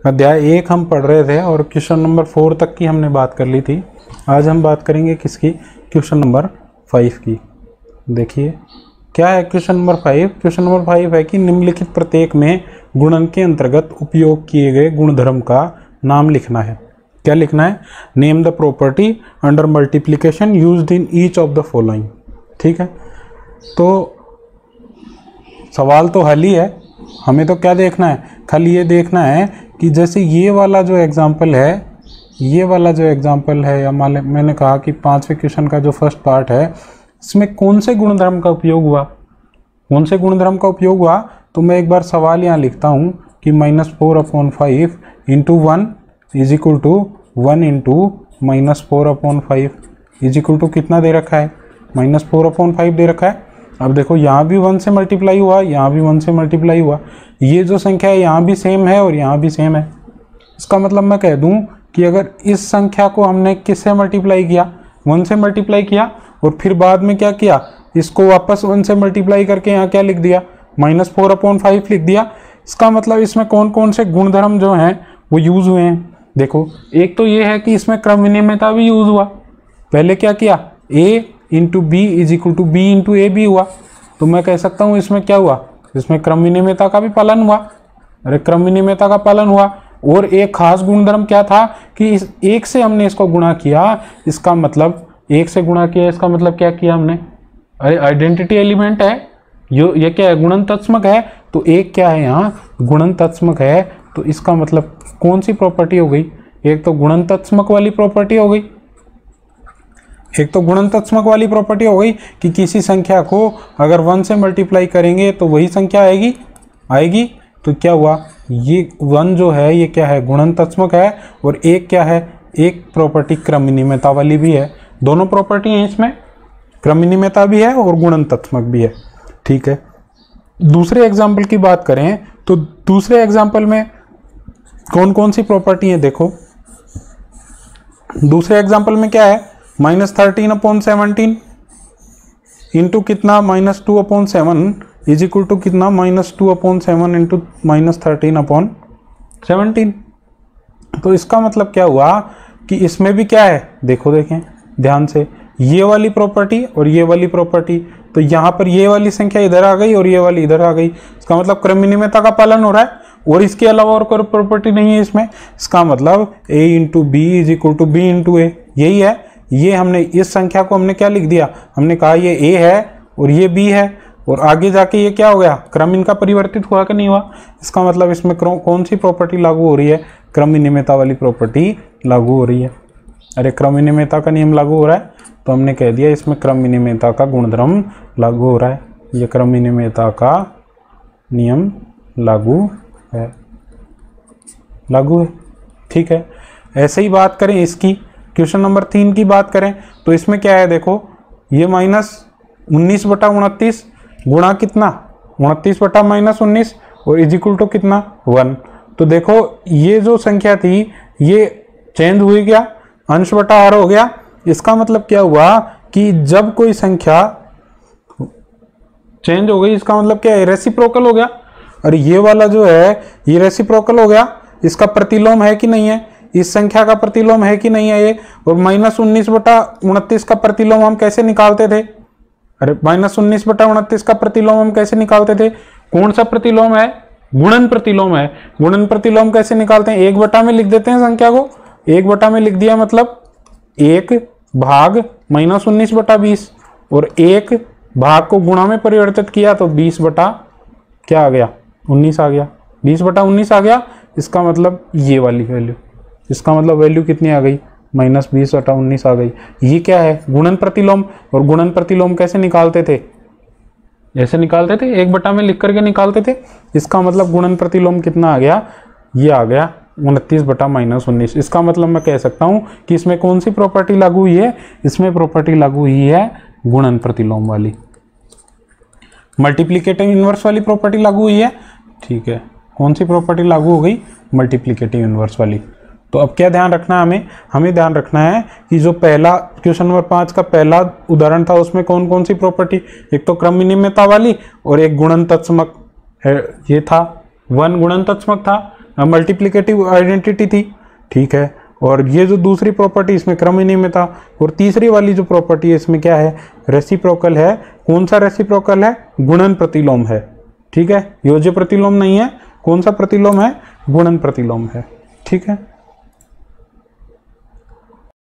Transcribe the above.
अध्याय 1 हम पढ़ रहे थे और क्वेश्चन नंबर 4 तक की हमने बात कर ली थी। आज हम बात करेंगे किसकी, क्वेश्चन नंबर 5 की। देखिए क्या है क्वेश्चन नंबर 5। क्वेश्चन नंबर 5 है कि निम्नलिखित प्रत्येक में गुणन के अंतर्गत उपयोग किए गए गुणधर्म का नाम लिखना है। क्या लिखना है? Name the property under multiplication used in each of the following. ठीक है, तो सवाल तो हल ही है, हमें तो क्या देखना है, खाली ये देखना है कि जैसे ये वाला जो एग्जाम्पल है, ये वाला जो एग्जाम्पल है, या मैंने कहा कि 5वें क्वेश्चन का जो फर्स्ट पार्ट है, इसमें कौन से गुणधर्म का उपयोग हुआ, कौन से गुणधर्म का उपयोग हुआ। तो मैं एक बार सवाल यहाँ लिखता हूँ कि -4/5 into 1 is equal to 1 into -4/5 is equal to कितना दे रखा है, -4/5 दे रखा है। अब देखो यहाँ भी 1 से मल्टीप्लाई हुआ, यहाँ भी 1 से मल्टीप्लाई हुआ, ये जो संख्या है यहाँ भी सेम है और यहाँ भी सेम है। इसका मतलब मैं कह दूँ कि अगर इस संख्या को हमने किससे मल्टीप्लाई किया, 1 से मल्टीप्लाई किया, और फिर बाद में क्या किया, इसको वापस 1 से मल्टीप्लाई करके यहाँ क्या लिख दिया, -4/5 लिख दिया। इसका मतलब इसमें कौन कौन से गुणधर्म जो हैं वो यूज हुए हैं। देखो एक तो ये है कि इसमें क्रम विनिमयता भी यूज हुआ। पहले क्या किया, a into B is equal to B into A भी हुआ। तो मैं कह सकता हूँ इसमें क्या हुआ, इसमें क्रम विनिमयता का भी पालन हुआ। अरे क्रम विनिमयता का पालन हुआ। और एक खास गुणधर्म क्या था कि इस एक से हमने इसको गुणा किया, इसका मतलब एक से गुणा किया, इसका मतलब क्या किया हमने, अरे आइडेंटिटी एलिमेंट है, ये क्या है, गुणन तत्समक है। तो एक क्या है यहाँ, गुणन तत्समक है। तो इसका मतलब कौन सी प्रॉपर्टी हो गई, एक तो गुणन तत्समक वाली प्रॉपर्टी हो गई, एक तो गुणन तत्समक वाली प्रॉपर्टी हो गई कि किसी संख्या को अगर 1 से मल्टीप्लाई करेंगे तो वही संख्या आएगी। तो क्या हुआ, ये 1 जो है ये क्या है, गुणन तत्समक है, और एक क्या है, एक प्रॉपर्टी क्रम विनिमयता वाली भी है। दोनों प्रॉपर्टी हैं इसमें, क्रम विनिमयता भी है और गुणन तत्समक भी है। ठीक है, दूसरे एग्जाम्पल की बात करें तो दूसरे एग्जाम्पल में कौन कौन सी प्रॉपर्टी है। देखो दूसरे एग्जाम्पल में क्या है, -13/17 इंटू कितना, -2/7 इज इक्वल टू कितना, -2/7 इंटू -13/17। तो इसका मतलब क्या हुआ कि इसमें भी क्या है, देखें ध्यान से, ये वाली प्रॉपर्टी और ये वाली प्रॉपर्टी। तो यहाँ पर ये वाली संख्या इधर आ गई और ये वाली इधर आ गई। इसका मतलब क्रम विनिमयता का पालन हो रहा है, और इसके अलावा और कोई प्रॉपर्टी नहीं है इसमें। इसका मतलब a into B is equal to B into A, यही है। ये हमने इस संख्या को हमने क्या लिख दिया, हमने कहा ये a है और ये b है, और आगे जाके ये क्या हो गया, क्रम इनका परिवर्तित हुआ कि नहीं हुआ। इसका मतलब इसमें कौन सी प्रॉपर्टी लागू हो रही है, क्रम विनिमयता वाली प्रॉपर्टी लागू हो रही है। अरे क्रम विनिमयता का नियम लागू हो रहा है, तो हमने कह दिया इसमें क्रम विनिमयता का गुणधर्म लागू हो रहा है। ये क्रम विनिमयता का नियम लागू है। ठीक है, ऐसे ही बात करें इसकी, क्वेश्चन नंबर 3 की बात करें तो इसमें क्या है, देखो ये -19/29 गुणा कितना, 29/-19 और इज इक्वल टू कितना, 1। तो देखो ये जो संख्या थी ये चेंज हुई, क्या अंश बटा हर हो गया। इसका मतलब क्या हुआ कि जब कोई संख्या चेंज हो गई, इसका मतलब क्या है, रेसिप्रोकल हो गया। और ये वाला जो है ये रेसिप्रोकल हो गया, इसका प्रतिलोम है कि नहीं है, इस संख्या का प्रतिलोम है कि नहीं है ये। और -19/29 का प्रतिलोम हम कैसे निकालते थे, अरे -19/29 का प्रतिलोम हम कैसे निकालते थे, कौन सा प्रतिलोम है, गुणन प्रतिलोम है। गुणन प्रतिलोम कैसे निकालते हैं, 1 में लिख देते हैं संख्या को, 1 में लिख दिया, मतलब 1 भाग -19/20, और 1 भाग को गुणा में परिवर्तित किया तो 20 बटा क्या आ गया, 19 आ गया, 20/19 आ गया। इसका मतलब ये वाली वैल्यू, इसका मतलब वैल्यू कितनी आ गई, -20/19 आ गई। ये क्या है, गुणन प्रतिलोम। और गुणन प्रतिलोम कैसे निकालते थे, ऐसे निकालते थे, 1 में लिख करके निकालते थे। इसका मतलब गुणन प्रतिलोम कितना आ गया, ये आ गया 29/-19। इसका मतलब मैं कह सकता हूं कि इसमें कौन सी प्रॉपर्टी लागू हुई है, इसमें प्रॉपर्टी लागू हुई है गुणन प्रतिलोम वाली, मल्टीप्लिकेटिव इनवर्स वाली प्रॉपर्टी लागू हुई है। ठीक है, कौन सी प्रॉपर्टी लागू हो गई, मल्टीप्लिकेटिव इनवर्स वाली। तो अब क्या ध्यान रखना है हमें ध्यान रखना है कि जो पहला क्वेश्चन नंबर 5 का पहला उदाहरण था उसमें कौन कौन सी प्रॉपर्टी, एक तो क्रम विनिमयता वाली और एक गुणन तत्समक है, ये था 1 गुणन तत्समक था। मल्टीप्लिकेटिव आइडेंटिटी थी, ठीक है। और ये जो दूसरी प्रॉपर्टी इसमें क्रम ही नहीं में था। और तीसरी वाली जो प्रॉपर्टी है इसमें क्या है, रेसिप्रोकल है। कौन सा रेसिप्रोकल है, गुणन प्रतिलोम है, ठीक है। योज्य प्रतिलोम नहीं है, कौन सा प्रतिलोम है, गुणन प्रतिलोम है, ठीक है।